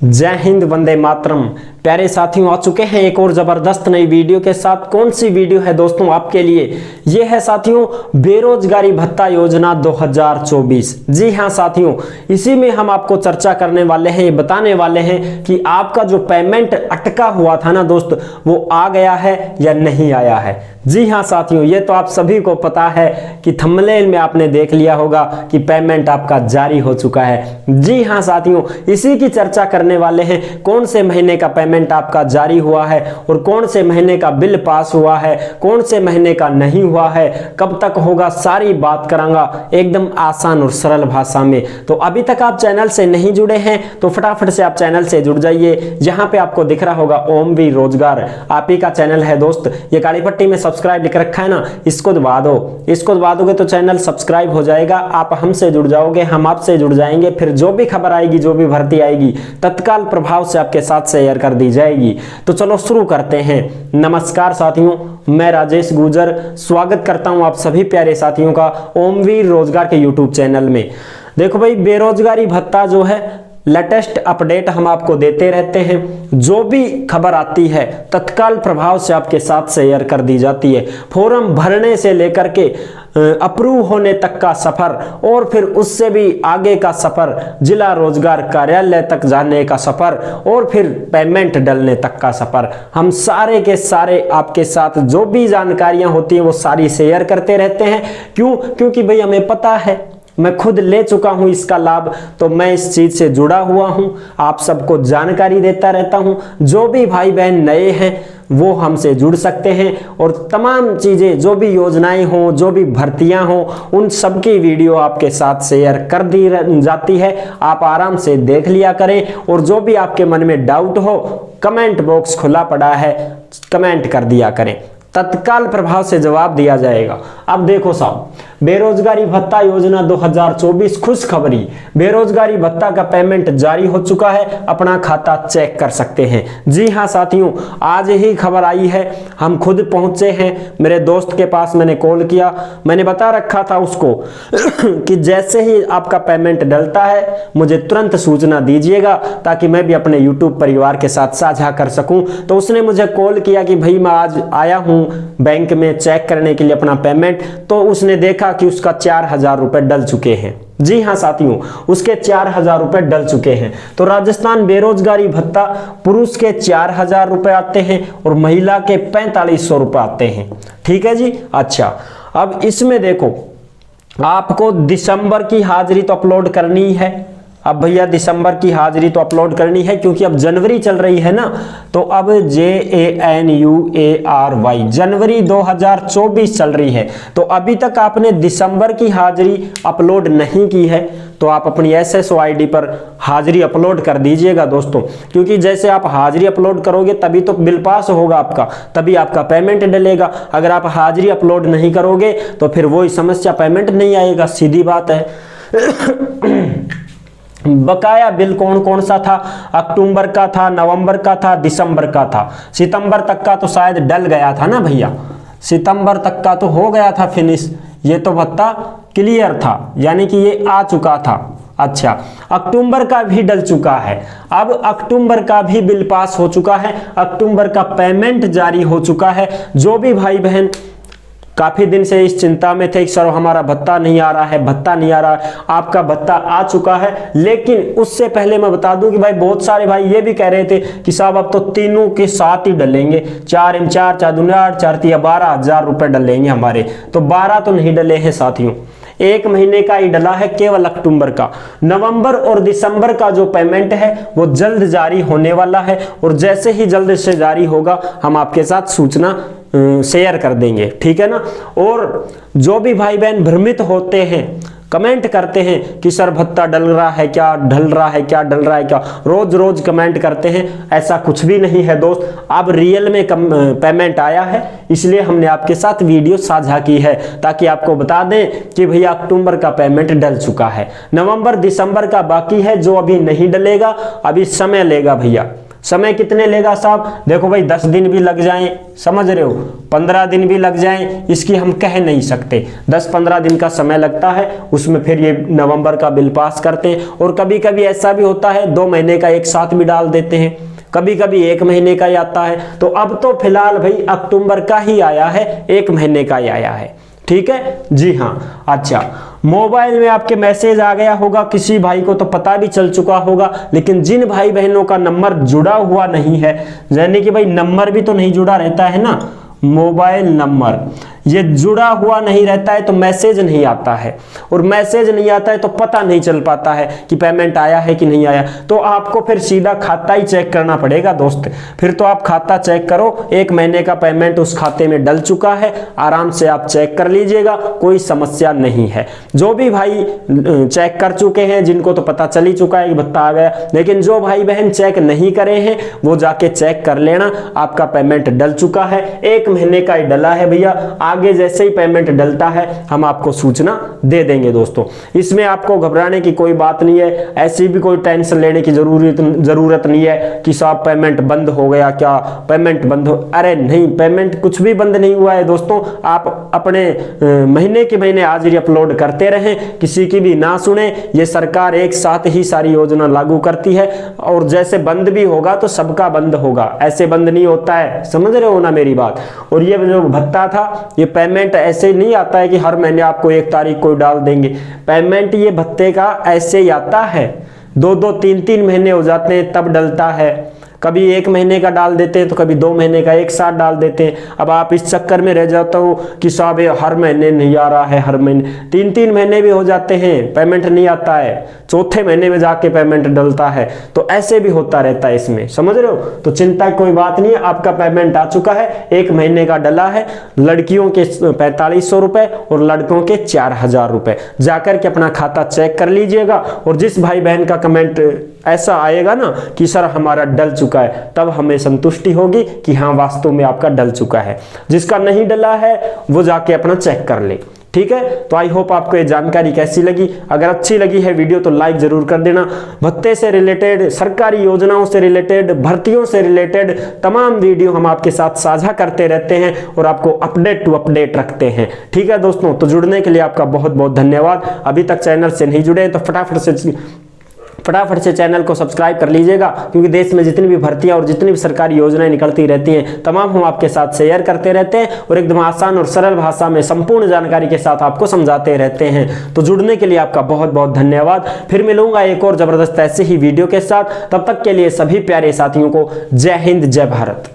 जय हिंद, वंदे मातरम। प्यारे साथियों, आ चुके हैं एक और जबरदस्त नई वीडियो के साथ। कौन सी वीडियो है दोस्तों आपके लिए? ये है साथियों बेरोजगारी भत्ता योजना 2024। जी हाँ साथियों, इसी में हम आपको चर्चा करने वाले हैं, ये बताने वाले हैं कि आपका जो पेमेंट अटका हुआ था ना दोस्त, वो आ गया है या नहीं आया है। जी हाँ साथियों, ये तो आप सभी को पता है कि थंबनेल में आपने देख लिया होगा कि पेमेंट आपका जारी हो चुका है। जी हाँ साथियों, इसी की चर्चा करने वाले हैं। कौन से महीने का पेमेंट आपका जारी हुआ है और कौन से महीने का बिल पास हुआ है, कौन से महीने का नहीं हुआ है, कब तक होगा, सारी बात करांगा एकदम आसान और सरल भाषा में। तो अभी तक आप चैनल से नहीं जुड़े हैं तो फटाफट से आप चैनल से जुड़ जाइए। जहां पे आपको दिख रहा होगा ओम वी रोजगार, आप ही का चैनल है दोस्त। ये काली पट्टी में सब्सक्राइब लिख रखा है ना, इसको दबा दो। इसको दबा दोगे तो चैनल सब्सक्राइब हो जाएगा, आप हमसे जुड़ जाओगे, हम आपसे जुड़ जाएंगे। फिर जो भी खबर आएगी, जो भी भर्ती आएगी, तत्काल प्रभाव से आपके साथ शेयर कर दी जाएगी। तो चलो शुरू करते हैं। नमस्कार साथियों, मैं राजेश गुजर स्वागत करता हूं आप सभी प्यारे साथियों का ओमवीर रोजगार के यूट्यूब चैनल में। देखो भाई, बेरोजगारी भत्ता जो है लेटेस्ट अपडेट हम आपको देते रहते हैं। जो भी खबर आती है तत्काल प्रभाव से आपके साथ शेयर कर दी जाती है। फॉर्म भरने से लेकर के अप्रूव होने तक का सफर और फिर उससे भी आगे का सफर, जिला रोजगार कार्यालय तक जाने का सफर और फिर पेमेंट डलने तक का सफर, हम सारे के सारे आपके साथ जो भी जानकारियां होती हैं वो सारी शेयर करते रहते हैं। क्यों? क्योंकि भाई हमें पता है, मैं खुद ले चुका हूं इसका लाभ, तो मैं इस चीज से जुड़ा हुआ हूं, आप सबको जानकारी देता रहता हूं। जो भी भाई बहन नए हैं वो हमसे जुड़ सकते हैं और तमाम चीजें, जो भी योजनाएं हो, जो भी भर्तियां हो, उन सब की वीडियो आपके साथ शेयर कर दी जाती है। आप आराम से देख लिया करें और जो भी आपके मन में डाउट हो, कमेंट बॉक्स खुला पड़ा है, कमेंट कर दिया करें, तत्काल प्रभाव से जवाब दिया जाएगा। अब देखो साहब, बेरोजगारी भत्ता योजना 2024 खुशखबरी, बेरोजगारी भत्ता का पेमेंट जारी हो चुका है, अपना खाता चेक कर सकते हैं। जी हाँ साथियों, आज ही खबर आई है, हम खुद पहुंचे हैं, मेरे दोस्त के पास मैंने कॉल किया, मैंने बता रखा था उसको कि जैसे ही आपका पेमेंट डलता है मुझे तुरंत सूचना दीजिएगा ताकि मैं भी अपने यूट्यूब परिवार के साथ साझा कर सकूं। तो उसने मुझे कॉल किया कि भाई मैं आज आया हूं बैंक में चेक करने के लिए अपना पेमेंट। तो उसने देखा कि उसका 4000 रुपए डल चुके हैं। जी हाँ साथियों, उसके 4000 रुपए डल चुके हैं। तो राजस्थान बेरोजगारी भत्ता पुरुष के 4000 रुपए आते हैं और महिला के 4500 रुपए आते हैं। ठीक है जी। अच्छा, अब इसमें देखो, आपको दिसंबर की हाजिरी तो अपलोड करनी है। अब भैया दिसंबर की हाजिरी तो अपलोड करनी है क्योंकि अब जनवरी चल रही है ना, तो अब JANUARY जनवरी 2024 चल रही है। तो अभी तक आपने दिसंबर की हाजिरी अपलोड नहीं की है तो आप अपनी SSO ID पर हाजिरी अपलोड कर दीजिएगा दोस्तों, क्योंकि जैसे आप हाजिरी अपलोड करोगे तभी तो बिल पास होगा आपका, तभी आपका पेमेंट डलेगा। अगर आप हाजिरी अपलोड नहीं करोगे तो फिर वही समस्या, पेमेंट नहीं आएगा, सीधी बात है। बकाया बिल कौन कौन सा था? अक्टूबर का था, नवंबर का था, दिसंबर का था। सितंबर तक का तो शायद डल गया था ना भैया, सितंबर तक का तो हो गया था फिनिश, ये तो भत्ता क्लियर था, यानी कि ये आ चुका था। अच्छा, अक्टूबर का भी डल चुका है, अब अक्टूबर का भी बिल पास हो चुका है, अक्टूबर का पेमेंट जारी हो चुका है। जो भी भाई बहन काफी दिन से इस चिंता में थे कि सर हमारा भत्ता नहीं आ रहा है, भत्ता नहीं आ रहा है, आपका भत्ता आ चुका है। लेकिन उससे पहले मैं बता दूं कि भाई बहुत सारे भाई ये भी कह रहे थे कि साहब अब तो तीनों के साथ ही डलेंगे, 4 दूनी 8, 4 तिया 12,000 रुपए डलेंगे हमारे। तो 12 तो नहीं डले हैं साथियों, एक महीने का ही डला है केवल अक्टूबर का। नवंबर और दिसंबर का जो पेमेंट है वो जल्द जारी होने वाला है और जैसे ही जल्द से जारी होगा हम आपके साथ सूचना शेयर कर देंगे। ठीक है ना। और जो भी भाई बहन भ्रमित होते हैं, कमेंट करते हैं कि सर भत्ता डल रहा है क्या, ढल रहा है क्या, डल रहा है क्या, रोज रोज कमेंट करते हैं, ऐसा कुछ भी नहीं है दोस्त। अब रियल में पेमेंट आया है, इसलिए हमने आपके साथ वीडियो साझा की है ताकि आपको बता दें कि भैया अक्टूबर का पेमेंट डल चुका है, नवंबर दिसंबर का बाकी है जो अभी नहीं डलेगा, अभी समय लेगा भैया, समय कितने लेगा साहब? देखो भाई 10 दिन भी लग जाएं, समझ रहे हो, 15 दिन भी लग जाएं, इसकी हम कह नहीं सकते। 10-15 दिन का समय लगता है, उसमें फिर ये नवंबर का बिल पास करते हैं। और कभी कभी ऐसा भी होता है 2 महीने का एक साथ भी डाल देते हैं, कभी कभी 1 महीने का ही आता है। तो अब तो फिलहाल भाई अक्टूबर का ही आया है, 1 महीने का ही आया है, ठीक है जी हाँ। अच्छा, मोबाइल में आपके मैसेज आ गया होगा, किसी भाई को तो पता भी चल चुका होगा, लेकिन जिन भाई बहनों का नंबर जुड़ा हुआ नहीं है, यानी कि भाई नंबर भी तो नहीं जुड़ा रहता है ना, मोबाइल नंबर ये जुड़ा हुआ नहीं रहता है तो मैसेज नहीं आता है, और मैसेज नहीं आता है तो पता नहीं चल पाता है कि पेमेंट आया है कि नहीं आया। तो आपको फिर सीधा खाता ही चेक करना पड़ेगा दोस्त। फिर तो आप खाता चेक करो, 1 महीने का पेमेंट उस खाते में डल चुका है, आराम से आप चेक कर लीजिएगा, कोई समस्या नहीं है। जो भी भाई चेक कर चुके हैं, जिनको तो पता चल ही चुका है कि भत्ता आ गया, लेकिन जो भाई बहन चेक नहीं करे हैं वो जाके चेक कर लेना, आपका पेमेंट डल चुका है, 1 महीने का ही डला है भैया। आगे जैसे ही पेमेंट डलता है हम आपको सूचना दे देंगे दोस्तों। इसमें आपको घबराने की कोई बात नहीं है, ऐसी भी कोई टेंशन लेने की जरूरत नहीं है कि साहब पेमेंट बंद हो गया, क्या पेमेंट बंद हो, अरे नहीं, पेमेंट कुछ भी बंद नहीं हुआ है दोस्तों। आप अपने महीने के महीने हाजिरी अपलोड करते रहें, किसी की भी ना सुने। ये सरकार एक साथ ही सारी योजना लागू करती है, और जैसे बंद भी होगा तो सबका बंद होगा, ऐसे बंद नहीं होता है, समझ रहे हो ना मेरी बात। और ये जो भत्ता था, ये पेमेंट ऐसे नहीं आता है कि हर महीने आपको 1 तारीख को डाल देंगे। पेमेंट ये भत्ते का ऐसे ही आता है, 2-2, 3-3 महीने हो जाते हैं तब डलता है। कभी 1 महीने का डाल देते हैं तो कभी 2 महीने का एक साथ डाल देते हैं। अब आप इस चक्कर में रह जाते हो कि साहब हर महीने नहीं आ रहा है, हर महीने 3-3 महीने भी हो जाते हैं पेमेंट नहीं आता है, 4थे महीने में जाके पेमेंट डलता है। तो ऐसे भी होता रहता है इसमें, समझ रहे हो। तो चिंता की कोई बात नहीं है, आपका पेमेंट आ चुका है, 1 महीने का डला है। लड़कियों के 4500 रुपए और लड़कों के 4000 रुपए। जाकर के अपना खाता चेक कर लीजिएगा, और जिस भाई बहन का कमेंट ऐसा आएगा ना कि सर हमारा डल चुका है, तब हमें संतुष्टि होगी कि हाँ वास्तव में आपका डल चुका है। जिसका नहीं डला है वो जाके अपना चेक कर ले, ठीक है। तो आई होप आपको ये जानकारी कैसी लगी। अगर अच्छी लगी है वीडियो तो लाइक जरूर कर देना। भत्ते से रिलेटेड, सरकारी योजनाओं से रिलेटेड, भर्तियों से रिलेटेड तमाम वीडियो हम आपके साथ साझा करते रहते हैं और आपको अपडेट टू अपडेट रखते हैं, ठीक है दोस्तों। तो जुड़ने के लिए आपका बहुत बहुत धन्यवाद। अभी तक चैनल से नहीं जुड़े तो फटाफट से चैनल को सब्सक्राइब कर लीजिएगा, क्योंकि देश में जितनी भी भर्तियां और जितनी भी सरकारी योजनाएं निकलती रहती हैं तमाम हम आपके साथ शेयर करते रहते हैं, और एकदम आसान और सरल भाषा में संपूर्ण जानकारी के साथ आपको समझाते रहते हैं। तो जुड़ने के लिए आपका बहुत बहुत धन्यवाद। फिर मिलूंगा एक और जबरदस्त ऐसे ही वीडियो के साथ, तब तक के लिए सभी प्यारे साथियों को जय हिंद, जय भारत।